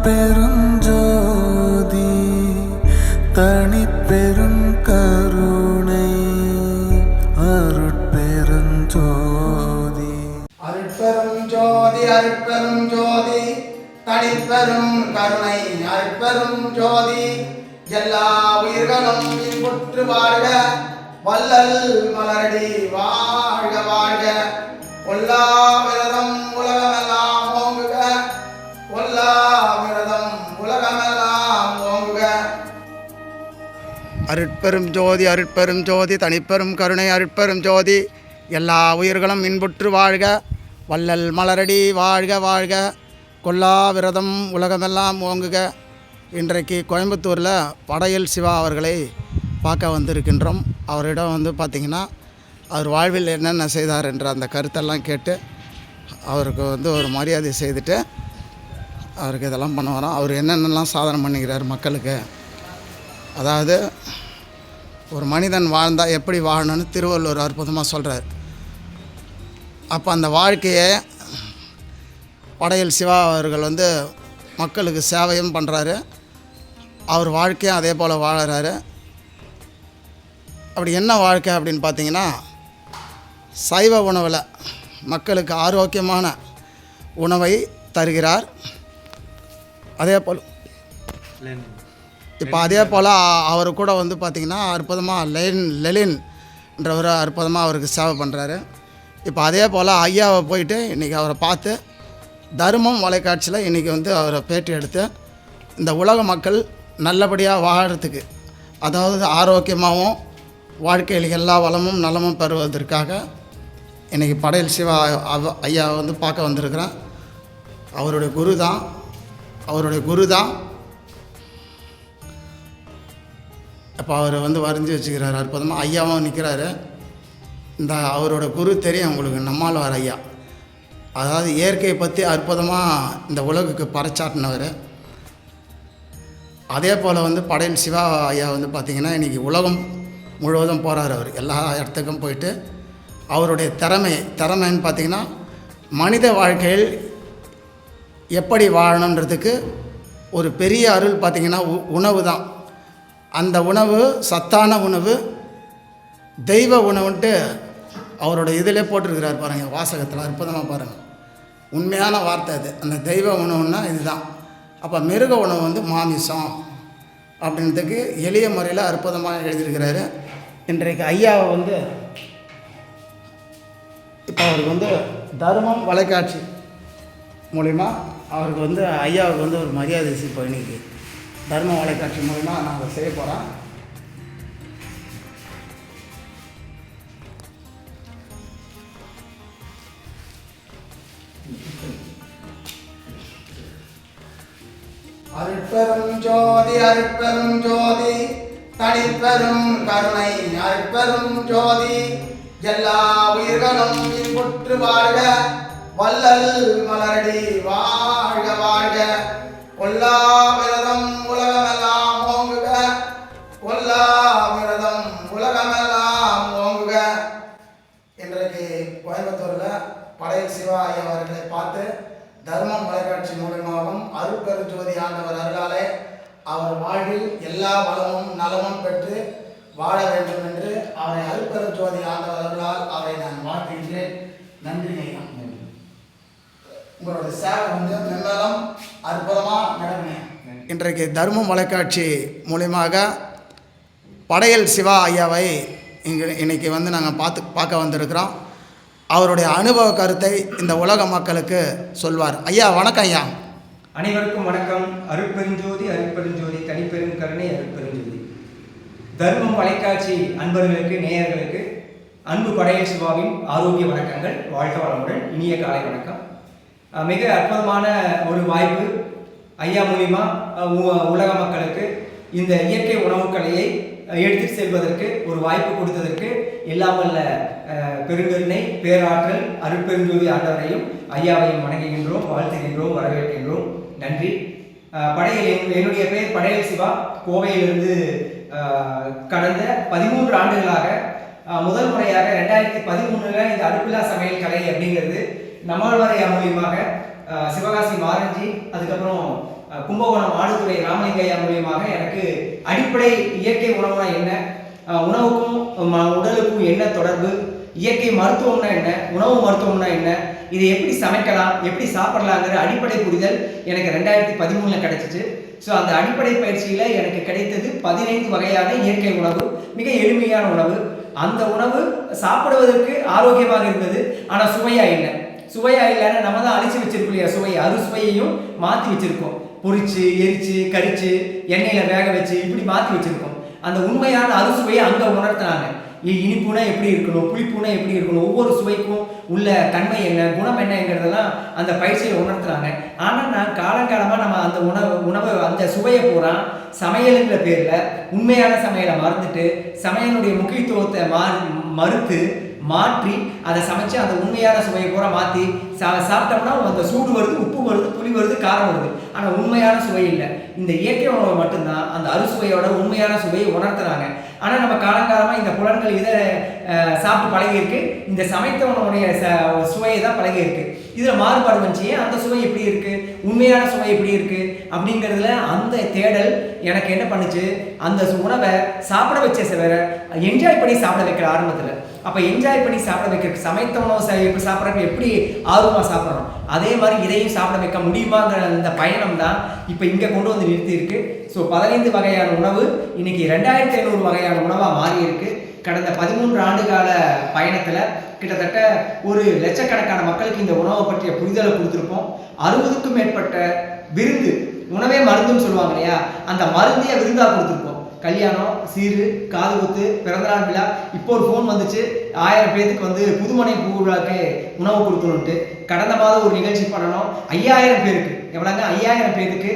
அருட்பெருஞ்சோதி தனிப்பெரும் கருணை அருட்பெருஞ்சோதி அருட்பெருஞ்சோதி அருட்பெருஞ்சோதி தனிப்பெரும் கருணை அருட்பெருஞ்சோதி எல்லா உயிர்களும் இன்புற்று வாழ்க வள்ளல் மலரடி வாழ்க வாழ்க கொல்லா விரதம் உலகமெல்லாம் ஓங்குக கொல்லா விரதம் உலகமெல்லாம் ஓங்குக. அருட்பெரும் ஜோதி அருட்பெரும் ஜோதி தனிப்பெரும் கருணை அருட்பெரும் ஜோதி எல்லா உயிர்களும் இன்புற்று வாழ்க வள்ளல் மலரடி வாழ்க வாழ்க கொல்லா விரதம் உலகமெல்லாம் ஓங்குக. இன்றைக்கு கோயம்புத்தூரில் படையல் சிவா அவர்களை பார்க்க வந்திருக்கின்றோம். அவரிடம் பார்த்திங்கன்னா அவர் வாழ்வில் என்னென்ன செய்தார் என்ற அந்த கருத்தெல்லாம் கேட்டு அவருக்கு ஒரு மரியாதை செய்துட்டு அவருக்கு இதெல்லாம் பண்ண வரோம். அவர் என்னென்னலாம் சாதனை பண்ணிக்கிறார் மக்களுக்கு. அதாவது ஒரு மனிதன் வாழ்ந்தால் எப்படி வாழணும்னு திருவள்ளுவர் அற்புதமாக சொல்கிறார். அப்போ அந்த வாழ்க்கையை படையல் சிவா அவர்கள் மக்களுக்கு சேவையும் பண்ணுறாரு. அவர் வாழ்க்கையும் அதே போல் வாழறாரு. அப்படி என்ன வாழ்க்கை அப்படின்னு பார்த்தீங்கன்னா, சைவ உணவில் மக்களுக்கு ஆரோக்கியமான உணவை தருகிறார். அதே போல் இப்போ அதே போல் அவர் கூட பார்த்திங்கன்னா அற்புதமாக லெலின்ன்றவர் அற்புதமாக அவருக்கு சேவை பண்ணுறாரு. இப்போ அதே போல் ஐயாவை போயிட்டு இன்றைக்கி அவரை பார்த்து தர்மம் வலைக்காட்சியில் இன்றைக்கி அவரை பேட்டி எடுத்து இந்த உலக மக்கள் நல்லபடியாக வாழறதுக்கு, அதாவது ஆரோக்கியமாகவும் வாழ்க்கையில் எல்லா வளமும் நலமும் பெறுவதற்காக இன்றைக்கி படையல் சிவா ஐயா பார்க்க வந்திருக்கிறேன். அவருடைய குரு தான் அப்போ அவர் வரைஞ்சி வச்சுக்கிறாரு. அற்புதமாக ஐயாவும் நிற்கிறாரு. இந்த அவரோட குரு தெரியும் உங்களுக்கு, நம்மாழ்வார் ஐயா. அதாவது இயற்கையை பற்றி அற்புதமாக இந்த உலகுக்கு பறைச்சாட்டினவர். அதே போல் படையல் சிவா ஐயா பார்த்திங்கன்னா இன்றைக்கி உலகம் முழுவதும் போகிறார். அவர் எல்லா இடத்துக்கும் போயிட்டு அவருடைய திறமைன்னு பார்த்திங்கன்னா மனித வாழ்க்கையில் எப்படி வாழணுன்றதுக்கு ஒரு பெரிய அருள் பார்த்திங்கன்னா உணவு தான். அந்த உணவு சத்தான உணவு, தெய்வ உணவுன்ட்டு அவரோட இதிலே போட்டிருக்கிறார் பாருங்கள், வாசகத்தில் அற்புதமாக பாருங்கள். உண்மையான வார்த்தை அது. அந்த தெய்வ உணவுன்னா இதுதான். அப்போ மிருக உணவு மாமிசம் அப்படின்றதுக்கு எளிய முறையில் அற்புதமாக எழுதியிருக்கிறாரு. இன்றைக்கு ஐயாவை இப்போ அவருக்கு தர்மம் வலைக்காட்சி மூலிமா அவருக்கு ஐயாவுக்கு ஒரு மரியாதை இப்போ இன்றைக்கி தர்மம் வலைக்காட்சி மூலிமா நாங்கள் செய்ய போகிறோம். அருட்பெரும் ஜோதி அருட்பெரும் ஜோதி தனிப்பெரும் கருணை அருட்பெரும் ஜோதி எல்லா உயிர்களும் இன்புற்று வாழ்க வள்ளல் மலரடி வாழ்க வாழ்க கொல்லா விரதம் உலகமெல்லாம் ஓங்குக கொல்லா விரதம் உலகமெல்லாம் ஓங்குக. இன்றைக்கு கோயம்புத்தூரில் படையல் சிவா ஐயா அவர்களை பார்த்து தர்மம் வலைக்காட்சி மூலமாகவும் அருட்பெருஞ்சோதி ஆண்டவர் அருளாலே அவர் வாழ்வில் எல்லா வளமும் நலமும் பெற்று வாழ வேண்டும் என்று அவரை அருட்பெருஞ்சோதி ஆண்டவர் அருளால் அவரை நான் வாழ்த்துகின்றேன். நன்றி ஐயா. உங்களுடைய சேவை மென்மேலும் அற்புதமாக நடக்குங்க. இன்றைக்கு தர்மம் வலைக்காட்சி மூலியமாக படையல் சிவா ஐயாவை இன்னைக்கு நாங்கள் பார்க்க வந்திருக்கிறோம். அவருடைய அனுபவ கருத்தை இந்த உலக மக்களுக்கு சொல்வார். ஐயா வணக்கம். ஐயா அனைவருக்கும் வணக்கம். அருட்பெருஞ்சோதி அருட்பெருஞ்சோதி தனிப்பெரும் கருணை அருட்பெருஞ்சோதி. தர்மம் வலைக்காட்சி அன்பர்களுக்கு நேயர்களுக்கு அன்பு படையல் சிவாவின் ஆரோக்கிய வணக்கங்கள். வாழ்க வளமுடன். இனிய காலை வணக்கம். மிக அற்புதமான ஒரு வாய்ப்பு. ஐயா மூலிமா உலக மக்களுக்கு இந்த இயற்கை உணவுக்கலையை எடுத்து செல்வதற்கு ஒரு வாய்ப்பு கொடுத்ததற்கு எல்லாம் வல்ல பெருங்கருணை பேராற்றல் அருட்பெருஞ்சோதி ஆண்டவரையும் ஐயாவையும் வணங்குகின்றோம், வாழ்த்துகின்றோம், வரவேற்கின்றோம். நன்றி. என்னுடைய பேர் படையல் சிவா. கோவையிலிருந்து கடந்த 13 ஆண்டுகளாக முதல் முறையாக 2013 இந்த அடுப்பில்லா சமையல் கலை அப்படிங்கிறது நம்மாழ்வார் ஐயா மூலியமாக சிவகாசி மாரஞ்சி, அதுக்கப்புறம் கும்பகோணம் ஆடுதுறை ராமலிங்கையா மூலியமாக எனக்கு அடிப்படை இயற்கை உணவுனா என்ன, உணவுக்கும் உடலுக்கும் என்ன தொடர்பு, இயற்கை மருத்துவம்னா என்ன, உணவு மருத்துவம்னா என்ன, இதை எப்படி சமைக்கலாம், எப்படி சாப்பிடலாங்கிற அடிப்படை புரிதல் எனக்கு 2013 கிடைச்சிச்சு. ஸோ அந்த அடிப்படை பயிற்சியில் எனக்கு கிடைத்தது 15 வகையான இயற்கை உணவு, மிக எளிமையான உணவு. அந்த உணவு சாப்பிடுவதற்கு ஆரோக்கியமாக இருந்தது, ஆனால் சுவையாக இல்லை. சுவையாக இல்லைன்னா நம்ம தான் அழிச்சு வச்சிருக்கோம் இல்லையா, சுவை அறுசுவையையும் மாற்றி வச்சுருக்கோம். பொரிச்சு எரிச்சு கரிச்சு எண்ணெயில் வேக வச்சு இப்படி மாற்றி வச்சுருக்கோம். அந்த உண்மையான அறுசுவையை அங்கே உணர்த்தினாங்க. இனிப்புனா எப்படி இருக்கணும், புளிப்புனா எப்படி இருக்கணும், ஒவ்வொரு சுவைக்கும் உள்ள தன்மை என்ன, குணம் என்னங்கிறதெல்லாம் அந்த பயிற்சியில் உணர்த்துறாங்க. ஆனால் நான் காலங்காலமாக நம்ம அந்த உணவை அந்த சுவையை போகிறான் சமையலுங்கிற பேரில் உண்மையான சமையலை மறந்துட்டு சமையலுடைய முக்கியத்துவத்தை மறுத்து மாற்றி அதை சமைச்சு அந்த உண்மையான சுவையை பூரா மாற்றி சாப்பிட்டோம்னா அந்த சூடு வருது, உப்பு வருது, புளி வருது, காரம் வருது, ஆனால் உண்மையான சுவை இல்லை. இந்த இயற்கை உணவை மட்டும்தான் அந்த அறுசுவையோட உண்மையான சுவையை உணர்த்துறாங்க. ஆனால் நம்ம காலங்காலமாக இந்த புலன்கள் இதை சாப்பிட்டு பழகியிருக்கு, இந்த சமைத்த உணவுடைய சுவையை தான் பழகியிருக்கு. இதில் மாறுபாடு வந்துச்சு, அந்த சுவை எப்படி இருக்குது, உண்மையான சுவை எப்படி இருக்குது அப்படிங்கிறதுல அந்த தேடல் எனக்கு என்ன பண்ணுச்சு, அந்த உணவை சாப்பிட வச்ச வேற என்ஜாய் பண்ணி சாப்பிட வைக்கிற ஆரம்பத்தில். அப்போ என்ஜாய் பண்ணி சாப்பிட வைக்க சமைத்த உணவு எப்படி சாப்பிட்றப்ப எப்படி ஆர்வமாக சாப்பிட்றோம், அதே மாதிரி இதையும் சாப்பிட வைக்க முடியுமாங்கிற அந்த பயணம் தான் இப்போ இங்கே கொண்டு வந்து நிறுத்தியிருக்கு. ஸோ 15 வகையான உணவு இன்னைக்கு 2500 வகையான உணவாக மாறி இருக்கு. கடந்த 13 ஆண்டுகால பயணத்தில் கிட்டத்தட்ட ஒரு லட்சக்கணக்கான மக்களுக்கு இந்த உணவை பற்றிய புரிதலை கொடுத்துருப்போம். 60க்கும் மேற்பட்ட விருந்து, உணவே மருந்துன்னு சொல்லுவாங்க இல்லையா, அந்த மருந்தையை விருந்தாக கொடுத்துருப்போம். கல்யாணம், சீரு, காது குத்து, பிறந்தநாள் விழா. இப்போ ஒரு ஃபோன் வந்துச்சு, 1000 பேருக்கு வந்து புதுமனை பூவிழாக்கு உணவு கொடுக்கணுன்ட்டு. கடந்த மாதம் ஒரு நிகழ்ச்சி பண்ணணும், 5000 பேருக்கு, எவ்வளோங்க, 5000 பேருக்கு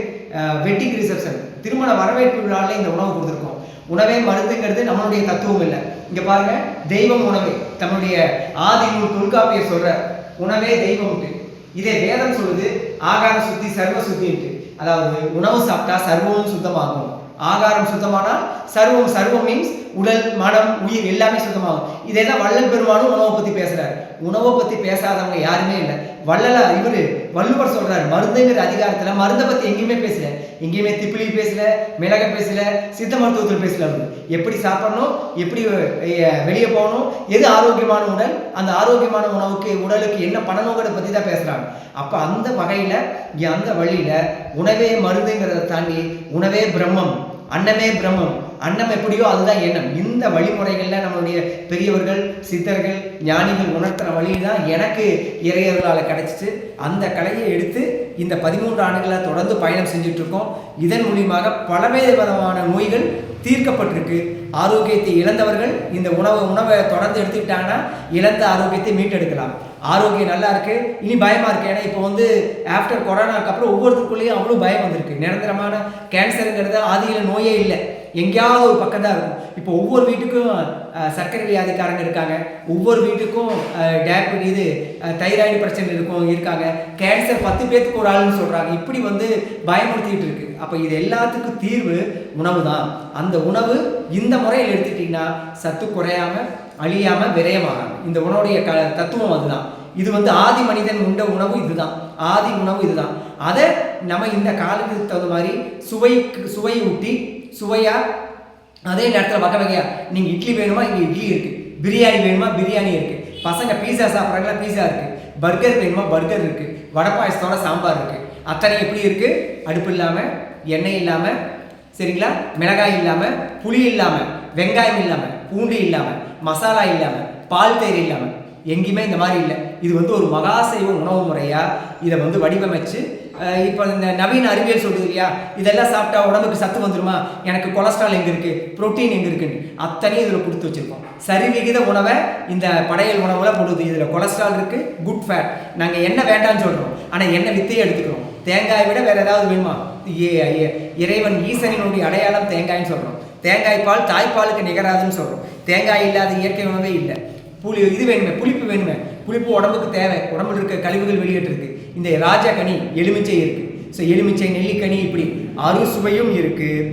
வெட்டிங் ரிசப்ஷன், திருமண வரவேற்பு விழாவில் இந்த உணவு கொடுத்துருக்கோம். உணவே மருந்துங்கிறது நம்மளுடைய தத்துவம் இல்லை. இங்கே பாருங்க, தெய்வம் உணவே, தன்னுடைய ஆதி நூல் தொல்காப்பியர் சொல்ற உணவே தெய்வம்ட்டு. இதே வேதம் சொல்லுது ஆகார சுத்தி சர்வ சுத்தின்ட்டு. அதாவது உணவு சாப்பிட்டா சர்வமும் சுத்தமாகும், ஆகாரம் சுத்தமானால் சர்வம், சர்வம் மீன்ஸ் உடல், மனம், உயிர் எல்லாமே சுத்தமாகும். இதெல்லாம் வள்ளல் பெருமானும் உணவை பற்றி பேசுறாரு. உணவை பற்றி பேசாதவங்க யாருமே இல்லை. வள்ளுவர் சொல்றாரு, மருந்துங்கிற அதிகாரத்தில் மருந்தை பற்றி எங்கேயுமே பேசல, எங்கேயுமே திப்பிலி பேசல, மிளக பேசல, சித்த மருத்துவத்தில் பேசல. எப்படி சாப்பிடணும், எப்படி வெளியே போகணும், எது ஆரோக்கியமான உடல், அந்த ஆரோக்கியமான உணவுக்கு உடலுக்கு என்ன பண்ணணுங்கிறத பற்றி தான் பேசுறாங்க. அப்போ அந்த வகையில் அந்த வழியில உணவே மருந்துங்கிறத தாண்டி உணவே பிரம்மம், அன்னமே பிரம்மம், அன்னம் எப்படியோ அதுதான் எண்ணம். இந்த வழிமுறைகளில் நம்மளுடைய பெரியவர்கள், சித்தர்கள், ஞானிகள் உணர்த்துற வழியில் தான் எனக்கு இறையர்களால் கிடைச்சிச்சு. அந்த கலையை எடுத்து இந்த 13 ஆண்டுகளாக தொடர்ந்து பயணம் செஞ்சுட்டு இருக்கோம். இதன் மூலியமாக பலவேறு விதமான நோய்கள் தீர்க்கப்பட்டிருக்கு. ஆரோக்கியத்தை இழந்தவர்கள் இந்த உணவை தொடர்ந்து எடுத்துக்கிட்டாங்கன்னா இழந்த ஆரோக்கியத்தை மீட்டெடுக்கலாம். ஆரோக்கியம் நல்லா இருக்கு, இனி பயமா இருக்கு. ஏன்னா இப்போ வந்து ஆஃப்டர் கொரோனாக்கு அப்புறம் ஒவ்வொருத்தருக்குள்ளேயும் அவ்வளோ பயம் வந்திருக்கு. நிரந்தரமான கேன்சருங்கிறது ஆதியில் நோயே இல்லை, எங்கேயாவது ஒரு பக்கம் தான் இருக்கும். இப்போ ஒவ்வொரு வீட்டுக்கும் சர்க்கரை வியாதிக்காரங்க இருக்காங்க, ஒவ்வொரு வீட்டுக்கும் தைராய்டு பிரச்சனை இருக்காங்க, கேன்சர் 10 பேருக்கு ஒரு ஆளுன்னு சொல்றாங்க. இப்படி வந்து பயமுறுத்திட்டு இருக்கு. அப்போ இது எல்லாத்துக்கும் தீர்வு உணவு தான். அந்த உணவு இந்த முறையில் எடுத்துக்கிட்டிங்கன்னா சத்து குறையாம, அழியாம, விரயமாகாம, இந்த உணவுடைய தத்துவம் அதுதான். இது வந்து ஆதி மனிதன் உண்ட உணவு இதுதான், ஆதி உணவு இதுதான். அதை நம்ம இந்த காலத்துக்கு தகுந்த மாதிரி சுவை ஊட்டி சுவையா, அதே நேரத்தில் வகை வகையா, நீங்கள் இட்லி வேணுமா இங்கே இட்லி இருக்குது, பிரியாணி வேணுமா பிரியாணி இருக்குது, பசங்க பீஸா சாப்பிட்றாங்களா பீஸா இருக்குது, பர்கர் வேணுமா பர்கர் இருக்குது, வடை பாயசத்தோட சாம்பார் இருக்குது. அத்தனை எப்படி இருக்குது, அடுப்பு இல்லாமல், எண்ணெய் இல்லாமல், சரிங்களா, மிளகாய் இல்லாமல், புளி இல்லாமல், வெங்காயம் இல்லாமல், பூண்டு இல்லாமல், மசாலா இல்லாமல், பால் தயிர் இல்லாமல், எங்கேயுமே இந்த மாதிரி இல்லை. இது வந்து ஒரு மகாசைவ உணவு முறையாக இதை வந்து வடிவமைச்சு இப்போ இந்த நவீன அறிவியல் சொல்லுது இல்லையா, இதெல்லாம் சாப்பிட்டா உடம்புக்கு சத்து வந்துருமா, எனக்கு கொலஸ்ட்ரால் எங்கே இருக்குது, ப்ரோட்டீன் எங்கே இருக்குன்னு அத்தனையும் இதில் கொடுத்து வச்சுருக்கோம். சரிவிகித உணவை இந்த படையல் உணவுல போடுது. இதில் கொலஸ்ட்ரால் இருக்குது, குட் ஃபேட். நாங்கள் எண்ணெய் வேண்டாம்னு சொல்கிறோம், ஆனால் எண்ணெய் வித்தையே எடுத்துக்கிறோம். தேங்காயை விட வேறு ஏதாவது வேணுமா, இறைவன் ஈசனினுடைய அடையாளம் தேங்காய்ன்னு சொல்கிறோம். தேங்காய் பால் தாய்ப்பாலுக்கு நிகராதுன்னு சொல்கிறோம். தேங்காய் இல்லாத இயற்கை உணவே இல்லை. இது வேணுமே, புளிப்பு வேணுமே, புளிப்பு உடம்புக்கு தேவை, உடம்புல இருக்க கழிவுகள் வெளியேற்றிருக்கு. இந்த ராஜா கனி, எலுமிச்சை இருக்குது. ஸோ எலுமிச்சை, நெல்லிக்கனி, இப்படி அறுசுவையும் இருக்குது.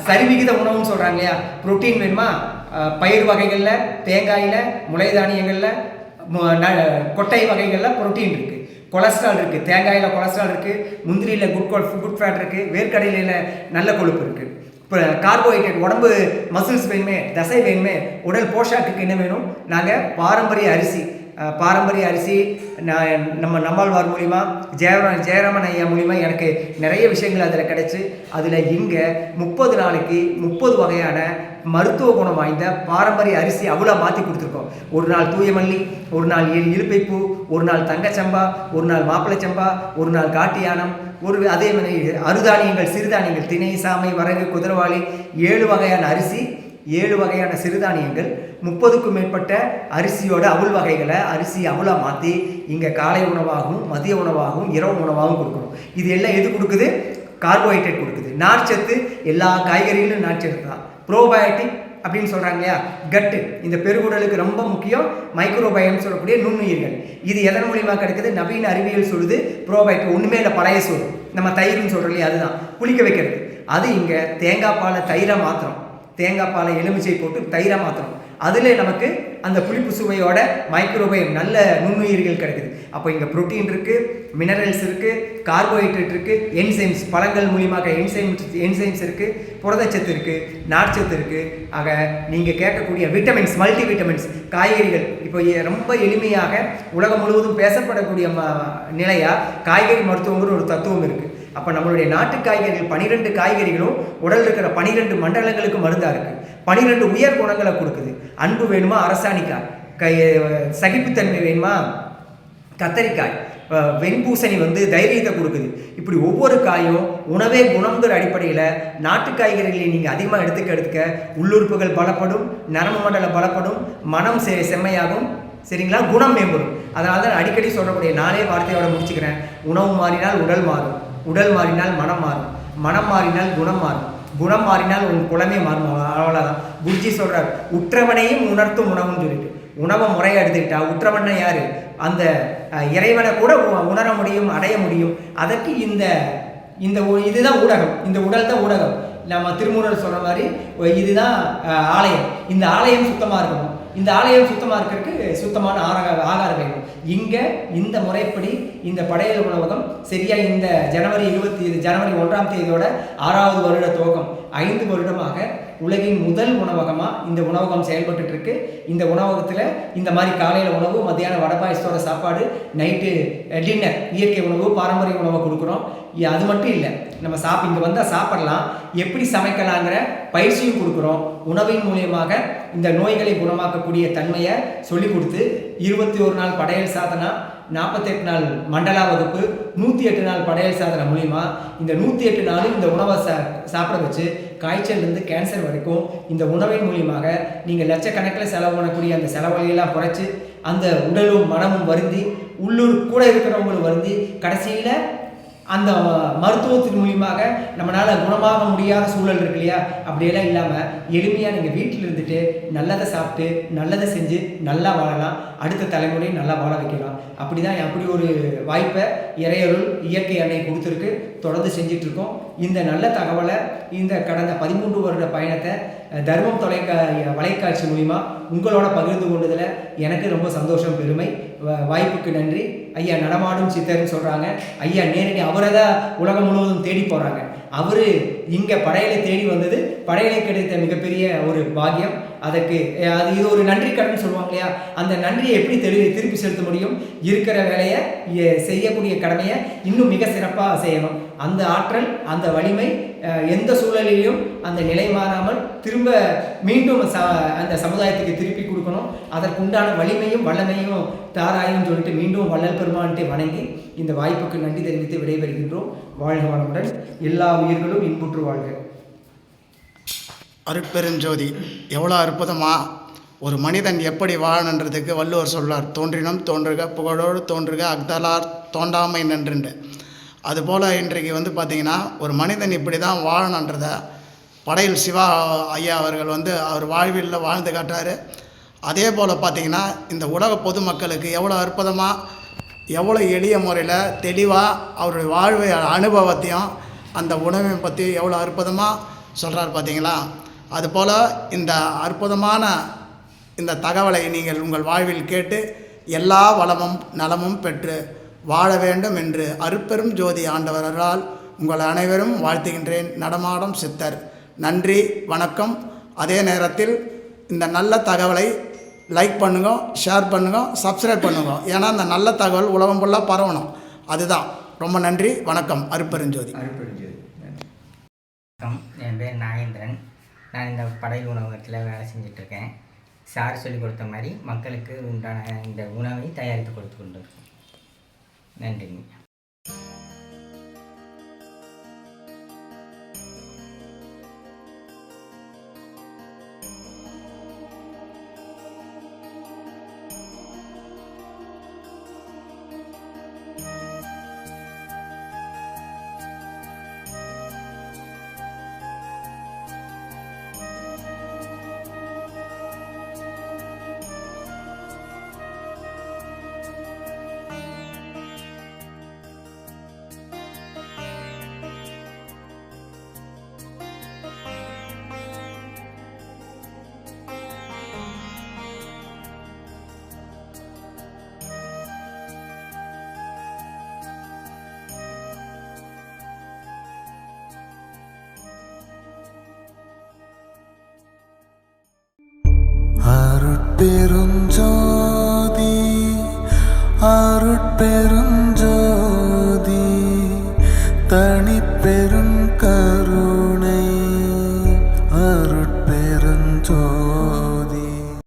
சரிவிகித உணவுன்னு சொல்கிறாங்க இல்லையா, புரோட்டீன் வேணுமா, பயிர் வகைகளில், தேங்காயில், முளை தானியங்களில், கொட்டை வகைகளில் புரோட்டீன் இருக்குது. கொலஸ்ட்ரால் இருக்குது, தேங்காயில் கொலஸ்ட்ரால் இருக்குது, முந்திரியில் குட் ஃபேட் இருக்குது, வேர்க்கடலையில் நல்ல கொழுப்பு இருக்குது. இப்போ கார்போஹைட்ரேட், உடம்பு மசில்ஸ் வேணுமே, தசை வேணுமே, உடல் போஷாக்குக்கு என்ன வேணும்? நாங்கள் பாரம்பரிய அரிசி நம்ம நம்மாழ்வார் மூலிமா ஜெயராமன் ஐயா மூலிமா எனக்கு நிறைய விஷயங்கள் அதில் கிடச்சி, அதில் இங்கே 30 நாளைக்கு 30 வகையான மருத்துவ குணம் வாய்ந்த பாரம்பரிய அரிசி அவ்வளோ மாற்றி கொடுத்துருக்கோம். ஒரு நாள் தூயமல்லி, ஒரு நாள் இலுப்பைப்பூ, ஒரு நாள் தங்கச்சம்பா, ஒரு நாள் மாப்பிளைச்சம்பா, ஒரு நாள் காட்டியானம், அதே மாதிரி அறுதானியங்கள், சிறுதானியங்கள், திணை, சாமை, வரகு, குதிரவாளி, 7 வகையான அரிசி, 7 வகையான சிறுதானியங்கள், 30க்கும் மேற்பட்ட அரிசியோட அவுள் வகைகளை அவ்வளோ மாற்றி இங்கே காலை உணவாகவும் மதிய உணவாகவும் இரவு உணவாகவும் கொடுக்கணும். இது எல்லாம் எது கொடுக்குது? கார்போஹைட்ரேட் கொடுக்குது. நார்ச்சத்து எல்லா காய்கறிகளும் நார்ச்சத்து தான். ப்ரோபயோட்டிக் அப்படின்னு சொல்கிறாங்க இல்லையா, கட்டு, இந்த பெருகுடலுக்கு ரொம்ப முக்கியம். மைக்ரோபயம் சொல்லக்கூடிய நுண்ணுயிர்கள். இது எதன் மூலியமாக கிடைக்குது? நவீன அறிவியல் சொல்லுது ப்ரோபயோட்டிக் ஒன்றுமே இல்லை, பழைய சோறு, நம்ம தயிர்னு சொல்கிறோம் இல்லையா, அதுதான் புளிக்க வைக்கிறது. அது இங்கே தேங்காய் பாலை தயிராக மாத்திரம், தேங்காய் பாலை எலுமிச்சை போட்டு தயிராக மாத்திரம், அதில் நமக்கு அந்த புளிப்பு சுவையோட மைக்ரோபயம் நல்ல நுண்ணுயிர்கள் கிடைக்குது. அப்போ இங்கே ப்ரோட்டீன் இருக்குது, மினரல்ஸ் இருக்குது, கார்போஹைட்ரேட் இருக்குது, என்சைம்ஸ், பழங்கள் மூலியமாக என்சைம்ஸ் இருக்குது, புரதச்சத்து இருக்குது, நார்ச்சத்து இருக்குது. ஆக நீங்கள் கேட்கக்கூடிய விட்டமின்ஸ், மல்டி விட்டமின்ஸ், காய்கறிகள் இப்போ ரொம்ப எளிமையாக உலகம் முழுவதும் பேசப்படக்கூடிய நிலையாக காய்கறி மருத்துவங்கிற ஒரு தத்துவம் இருக்குது. அப்போ நம்மளுடைய நாட்டு காய்கறிகள் 12 காய்கறிகளும் உடல் இருக்கிற 12 மண்டலங்களுக்கு மருந்தாக இருக்குது. 12 உயர் குணங்களை கொடுக்குது. அன்பு வேணுமா? அரசாணிக்காய், சகிப்புத்தன்மை வேணுமா? கத்தரிக்காய், வெண்பூசணி தைரியத்தை கொடுக்குது. இப்படி ஒவ்வொரு காயும் உணவே குணங்கிற அடிப்படையில் நாட்டு காய்கறிகளை நீங்கள் அதிகமாக எடுத்துக்க உள்ளுறுப்புகள் பலப்படும், நரம்பு மண்டலம் பலப்படும், மனம் செம்மையாகும், சரிங்களா, குணம் மேம்படும். அதனால தான் அடிக்கடி சொல்லக்கூடிய நானே வார்த்தையோட முடிச்சுக்கிறேன். உணவு மாறினால் உடல் மாறும், உடல் மாறினால் மனம் மாறும், மனம் மாறினால் குணம் மாறும், குணம் மாறினால் உன் குலமே மாறும். அவ்வளோதான். குருஜி சொல்கிறார், உற்றவனையும் உணர்த்தும் உணவுன்னு சொல்லிட்டு. உணவை முறையை எடுத்துக்கிட்டா உற்றவனை யார்? அந்த இறைவனை கூட உணர முடியும், அடைய முடியும். அதற்கு இதுதான் ஊடகம், இந்த உடல் தான் ஊடகம். நம்ம திருமூலர் சொல்கிற மாதிரி இதுதான் ஆலயம். இந்த ஆலயம் சுத்தமாக இருக்கணும். இந்த ஆலயம் சுத்தமாக இருக்கிறதுக்கு சுத்தமான ஆகாரம் வேணும். இங்கே இந்த முறைப்படி இந்த படையல் உணவகம் சரியாக இந்த ஜனவரி 1ஆம் தேதியோட 6வது வருட துவக்கம். 5 வருடமாக உலகின் முதல் உணவகமாக இந்த உணவகம் செயல்பட்டு இருக்கு. இந்த உணவகத்தில் இந்த மாதிரி காலையில் உணவு, மத்தியானம் வடபாயசத்தோட சாப்பாடு, நைட்டு டின்னர் இயற்கை உணவு, பாரம்பரிய உணவை கொடுக்குறோம். அது மட்டும் இல்லை, நம்ம இங்கே வந்தால் சாப்பிடலாம், எப்படி சமைக்கலாங்கிற பயிற்சியும் கொடுக்குறோம். உணவின் மூலியமாக இந்த நோய்களை குணமாக்கக்கூடிய தன்மையை சொல்லிக் கொடுத்து 21 நாள் படையல் சாதனா, 48 நாள் மண்டலா வகுப்பு, 108 நாள் படையல் சாதனை மூலிமா இந்த 108 நாளும் இந்த உணவை சாப்பிட வச்சு காய்ச்சல்லேருந்து கேன்சர் வரைக்கும் இந்த உணவின் மூலியமாக நீங்கள் லட்சக்கணக்கில் செலவு பண்ணக்கூடிய அந்த செலவழியெல்லாம் குறைச்சி அந்த உடலும் மனமும் வருந்தி, உள்ளூர் கூட இருக்கிறவங்களும் வருந்தி, கடைசியில் அந்த மருத்துவத்தின் மூலியமாக நம்மளால் குணமாக முடியாத சூழல் இருக்கு இல்லையா, அப்படியெல்லாம் இல்லாமல் எளிமையாக நீங்கள் வீட்டில் இருந்துட்டு நல்லதை சாப்பிட்டு நல்லதை செஞ்சு நல்லா வாழலாம், அடுத்த தலைமுறை நல்லா வாழ வைக்கலாம். அப்படி ஒரு வாய்ப்பை இறையருள் இயற்கை அன்னை கொடுத்துருக்கு. தொடர்ந்து செஞ்சிட்ருக்கோம். இந்த நல்ல தகவலை இந்த கடந்த 13 வருட பயணத்தை தர்மம் வலைக்காட்சி மூலிமா உங்களோட பகிர்ந்து கொண்டதில் எனக்கு ரொம்ப சந்தோஷம், பெருமை. வாய்ப்புக்கு நன்றி. ஐயா நடமாடும் சித்தர்னு சொல்கிறாங்க. ஐயா நேரடி அவரை தான் உலகம் முழுவதும் தேடி போகிறாங்க. அவர் இங்கே படையலை தேடி வந்தது படையலை கிடைத்த மிகப்பெரிய ஒரு பாக்கியம். அதற்கு இது ஒரு நன்றி கடன் சொல்லுவாங்க இல்லையா, அந்த நன்றியை எப்படி திருப்பி செலுத்த முடியும்? இருக்கிற வேலையை செய்யக்கூடிய கடமையை இன்னும் மிக சிறப்பாக செய்யணும். அந்த ஆற்றல், அந்த வலிமை எந்த சூழலிலையும் அந்த நிலை மாறாமல் திரும்ப மீண்டும் அந்த சமுதாயத்துக்கு திருப்பி கொடுக்கணும். அதற்குண்டான வலிமையும் வல்லமையும் தாராயும் சொல்லிட்டு மீண்டும் வள்ளல் பெருமான்ட்டை வணங்கி இந்த வாய்ப்புக்கு நன்றி தெரிவித்து விடைபெறுகின்றோம். வாழ்க வளமுடன். எல்லா உயிர்களும் இன்புற்று வாழ்க. அருட்பெருஞ்சோதி எவ்வளோ அற்புதமாக ஒரு மனிதன் எப்படி வாழணுன்றதுக்கு வள்ளுவர் சொல்வார், தோன்றினும் தோன்றுக புகழோடு தோன்றுக அக்தலார் தோண்டாமை நன்றுண்டு. அதுபோல் இன்றைக்கு பார்த்திங்கன்னா ஒரு மனிதன் இப்படி தான் வாழணுன்றத படையல் சிவா ஐயா அவர்கள் அவர் வாழ்வில் வாழ்ந்து காட்டுறாரு. அதே போல் பார்த்திங்கன்னா இந்த உலக பொதுமக்களுக்கு எவ்வளோ அற்புதமாக, எவ்வளோ எளிய முறையில் தெளிவாக அவருடைய வாழ்வை அனுபவத்தையும் அந்த உணவை பற்றி எவ்வளோ அற்புதமாக சொல்கிறார் பார்த்திங்களா. அதுபோல் இந்த அற்புதமான இந்த தகவலை நீங்கள் உங்கள் வாழ்வில் கேட்டு எல்லா வளமும் நலமும் பெற்று வாழ வேண்டும் என்று அருட்பெரும் ஜோதி ஆண்டவரால் உங்கள் அனைவரும் வாழ்த்துகின்றேன். நடமாடும் சித்தர். நன்றி, வணக்கம். அதே நேரத்தில் இந்த நல்ல தகவலை லைக் பண்ணுங்க, ஷேர் பண்ணுங்க, சப்ஸ்கிரைப் பண்ணுங்க. ஏன்னா இந்த நல்ல தகவல் உலகம் ஃபுல்லாக பரவணும். அதுதான். ரொம்ப நன்றி, வணக்கம். அருட்பெருஞ்சோதி. அருட்பெருஞ்சோதி. வணக்கம், என் பேர் நாகேந்திரன். நான் இந்த படகு உணவகத்தில் வேலை செஞ்சிட்ருக்கேன். சார் சொல்லிக் கொடுத்த மாதிரி மக்களுக்கு உண்டான இந்த உணவை தயாரித்து கொடுத்து கொண்டு இருக்கோம். நன்றிங்க. அருட்பெருஞ்சோதி, அருட்பெருஞ்சோதி.